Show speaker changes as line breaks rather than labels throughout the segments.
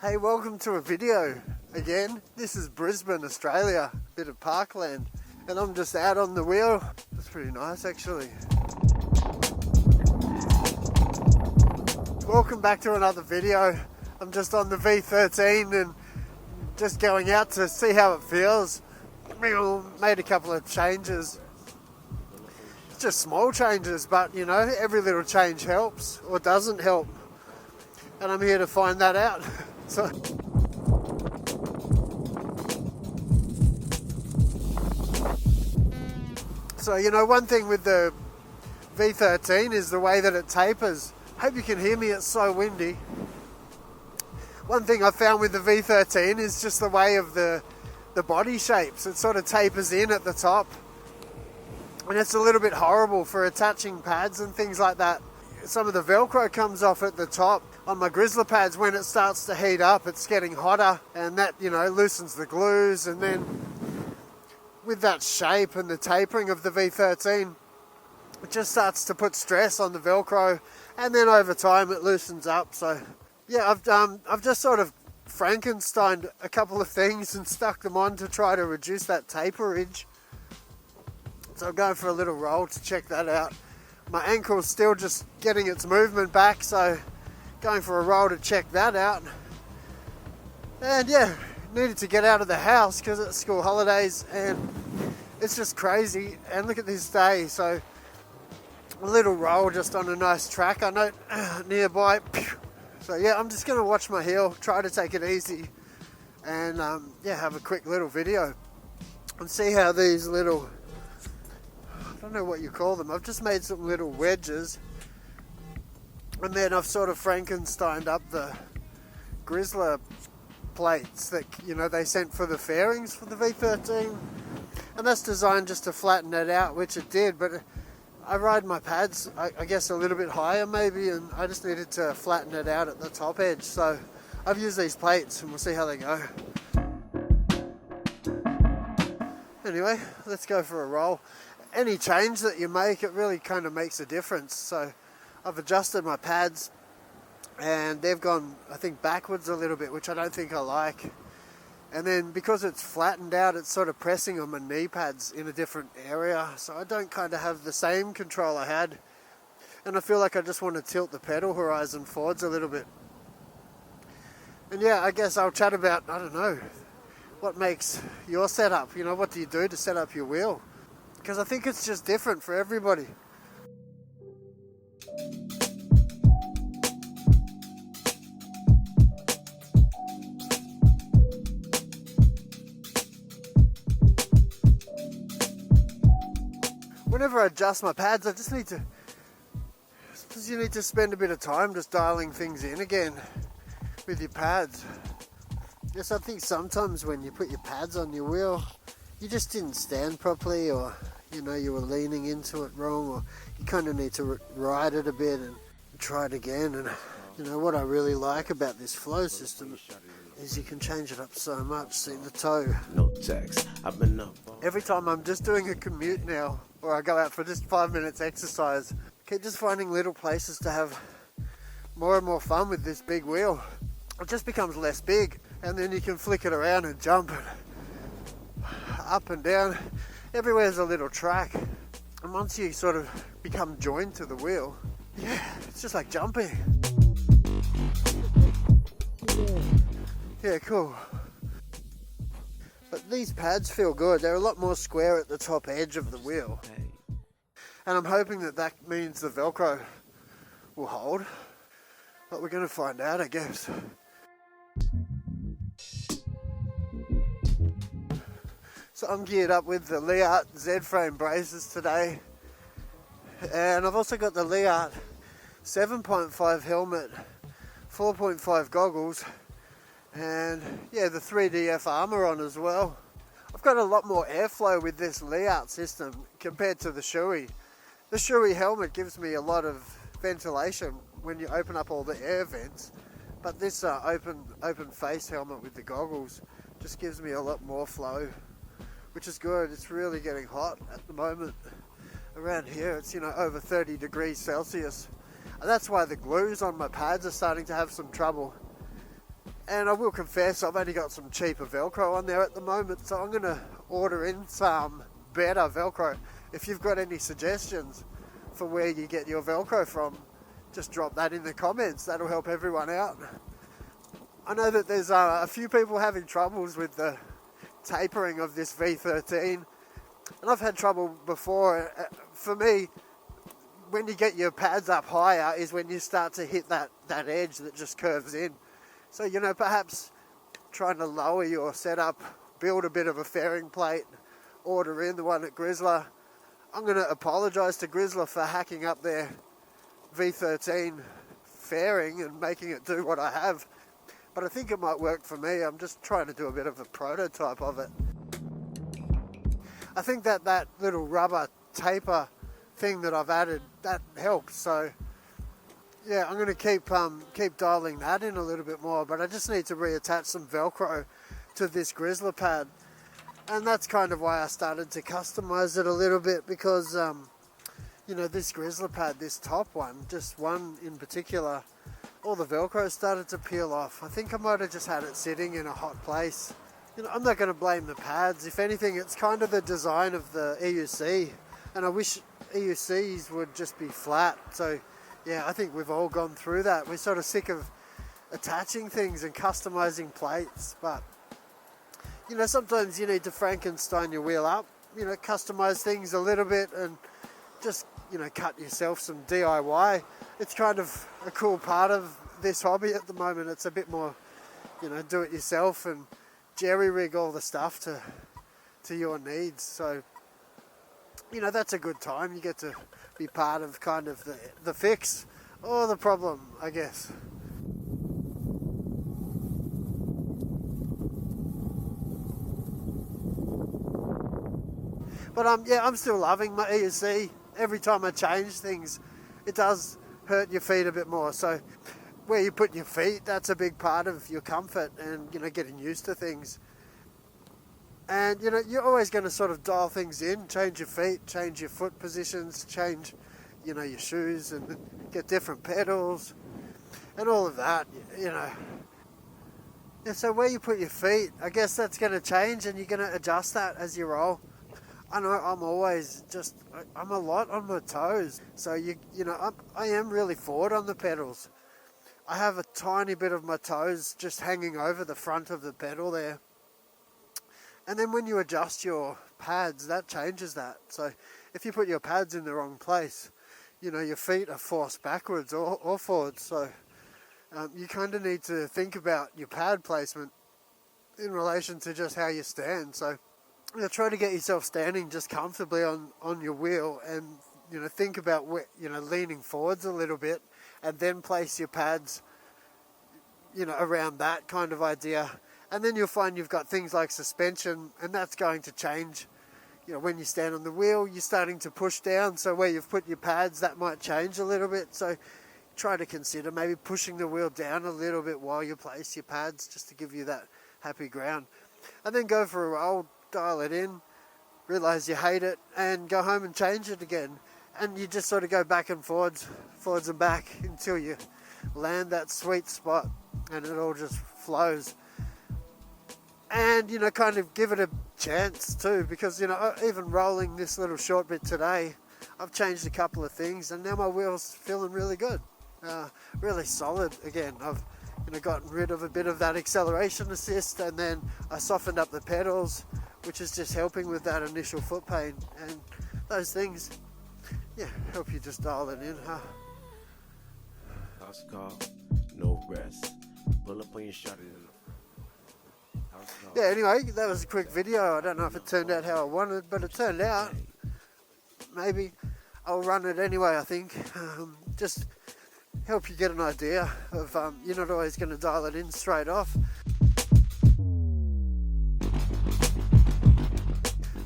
Hey, welcome to a video again. This is Brisbane, Australia, a bit of parkland, and I'm just out on the wheel. It's pretty nice actually. Welcome back to another video. I'm just on the V13 and just going out to see how it feels. Made a couple of changes. It's just small changes, but you know, every little change helps or doesn't help. And I'm here to find that out. So you know, one thing with the V13 is the way that it tapers. Hope you can hear me, it's so windy. One thing I found with the V13 is just the way of the body shapes. It sort of tapers in at the top. And it's a little bit horrible for attaching pads and things like that. Some of the velcro comes off at the top. On my Grizzly pads, when it starts to heat up, it's getting hotter, and that, you know, loosens the glues. And then with that shape and the tapering of the V13, it just starts to put stress on the velcro, and then over time it loosens up. So yeah, I've just sort of Frankensteined a couple of things and stuck them on to try to reduce that taperage. So I'm going for a little roll to check that out. My ankle's still just getting its movement back, so going for a roll to check that out. And yeah, needed to get out of the house because it's school holidays and it's just crazy. And look at this day, so a little roll just on a nice track I know nearby. So yeah, I'm just gonna watch my heel, try to take it easy, and yeah, have a quick little video and see how these little, I don't know what you call them, I've just made some little wedges. And then I've sort of Frankensteined up the Grizzly plates that, you know, they sent for the fairings for the V13. And that's designed just to flatten it out, which it did. But I ride my pads, I guess, a little bit higher maybe, and I just needed to flatten it out at the top edge. So I've used these plates and we'll see how they go. Anyway, let's go for a roll. Any change that you make, it really kind of makes a difference. So I've adjusted my pads and they've gone, I think, backwards a little bit, which I don't think I like. And then because it's flattened out, it's sort of pressing on my knee pads in a different area. So I don't kind of have the same control I had. And I feel like I just want to tilt the pedal horizon forwards a little bit. And yeah, I guess I'll chat about, I don't know, what makes your setup, you know, what do you do to set up your wheel? Because I think it's just different for everybody. Whenever I adjust my pads, I just need to, because you need to spend a bit of time just dialing things in again with your pads. Yes, I think sometimes when you put your pads on your wheel, you just didn't stand properly, or you know, you were leaning into it wrong, or you kind of need to ride it a bit and try it again. And you know what I really like about this flow system is you can change it up so much. See the toe. No text. I've been up. Every time I'm just doing a commute now, or I go out for just 5 minutes exercise, keep just finding little places to have more and more fun with this big wheel. It just becomes less big, and then you can flick it around and jump it up and down. Everywhere's a little track, and once you sort of become joined to the wheel, yeah, it's just like jumping. Yeah, cool. But these pads feel good. They're a lot more square at the top edge of the wheel. And I'm hoping that that means the Velcro will hold. But we're going to find out, I guess. So I'm geared up with the Leart Z-frame braces today. And I've also got the Leart 7.5 helmet, 4.5 goggles, and yeah, the 3DF armour on as well. I've got a lot more airflow with this Leart system compared to the Shoei. The Shoei helmet gives me a lot of ventilation when you open up all the air vents, but this open face helmet with the goggles just gives me a lot more flow, which is good. It's really getting hot at the moment. Around here it's, you know, over 30 degrees Celsius. And that's why the glues on my pads are starting to have some trouble. And I will confess, I've only got some cheaper velcro on there at the moment, so I'm going to order in some better velcro. If you've got any suggestions for where you get your velcro from, just drop that in the comments. That'll help everyone out. I know that there's a few people having troubles with the tapering of this V13, and I've had trouble before. For me, when you get your pads up higher is when you start to hit that edge that just curves in. So, you know, perhaps trying to lower your setup, build a bit of a fairing plate, order in the one at Grizzler. I'm going to apologise to Grizzler for hacking up their V13 fairing and making it do what I have. But I think it might work for me. I'm just trying to do a bit of a prototype of it. I think that little rubber taper thing that I've added, that helps. So yeah, I'm going to keep dialing that in a little bit more, but I just need to reattach some Velcro to this Grizzler pad. And that's kind of why I started to customize it a little bit, because you know, this Grizzler pad, this top one, just one in particular, all the Velcro started to peel off. I think I might have just had it sitting in a hot place. You know, I'm not going to blame the pads. If anything, it's kind of the design of the EUC, and I wish EUCs would just be flat. So yeah, I think we've all gone through that. We're sort of sick of attaching things and customizing plates, but you know, sometimes you need to Frankenstein your wheel up, you know, customize things a little bit and just, you know, cut yourself some DIY. It's kind of a cool part of this hobby at the moment. It's a bit more, you know, do it yourself and jerry rig all the stuff to your needs. So, you know, that's a good time. You get to be part of kind of the fix or the problem, I guess. But yeah, I'm still loving my EUC. Every time I change things, it does hurt your feet a bit more. So where you put your feet, that's a big part of your comfort and, you know, getting used to things. And, you know, you're always going to sort of dial things in, change your feet, change your foot positions, change, you know, your shoes and get different pedals and all of that, you know. And so where you put your feet, I guess that's going to change and you're going to adjust that as you roll. I know I'm always I'm a lot on my toes. So, you know, I am really forward on the pedals. I have a tiny bit of my toes just hanging over the front of the pedal there. And then when you adjust your pads, that changes that. So if you put your pads in the wrong place, you know, your feet are forced backwards or forwards. So you kind of need to think about your pad placement in relation to just how you stand. So, you know, try to get yourself standing just comfortably on your wheel and, you know, think about, you know, leaning forwards a little bit and then place your pads, you know, around that kind of idea. And then you'll find you've got things like suspension, and that's going to change. You know, when you stand on the wheel, you're starting to push down. So where you've put your pads, that might change a little bit. So try to consider maybe pushing the wheel down a little bit while you place your pads, just to give you that happy ground. And then go for a roll, dial it in, realize you hate it, and go home and change it again. And you just sort of go back and forwards and back until you land that sweet spot and it all just flows. And, you know, kind of give it a chance too, because, you know, even rolling this little short bit today, I've changed a couple of things and now my wheel's feeling really good, really solid again. I've, you know, gotten rid of a bit of that acceleration assist, and then I softened up the pedals, which is just helping with that initial foot pain. And those things, yeah, help you just dial it in, huh?
House call, no rest. Pull up on your shot it in.
Yeah, anyway, that was a quick video. I don't know if it turned out how I wanted, but it turned out. Maybe I'll run it anyway, I think. Just help you get an idea of, you're not always going to dial it in straight off.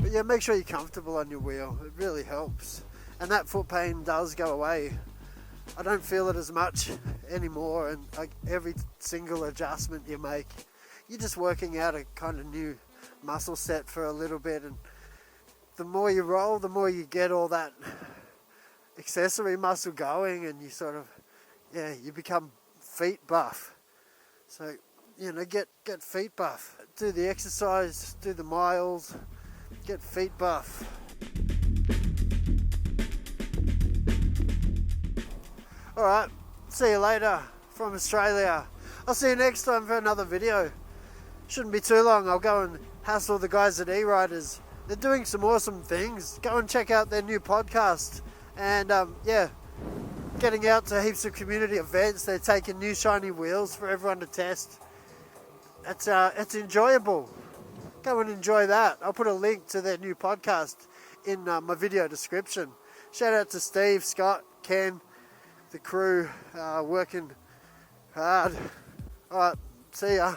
But yeah, make sure you're comfortable on your wheel. It really helps. And that foot pain does go away. I don't feel it as much anymore, and like every single adjustment you make, you're just working out a kind of new muscle set for a little bit, and the more you roll, the more you get all that accessory muscle going, and you sort of, yeah, you become feet buff. So you know, get feet buff. Do the exercise, do the miles, get feet buff. Alright, see you later from Australia. I'll see you next time for another video. Shouldn't be too long. I'll go and hassle the guys at E-Riders. They're doing some awesome things. Go and check out their new podcast. And yeah, getting out to heaps of community events. They're taking new shiny wheels for everyone to test. It's enjoyable. Go and enjoy that. I'll put a link to their new podcast in my video description. Shout out to Steve, Scott, Ken, the crew, working hard. Alright, see ya.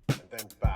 And then 5.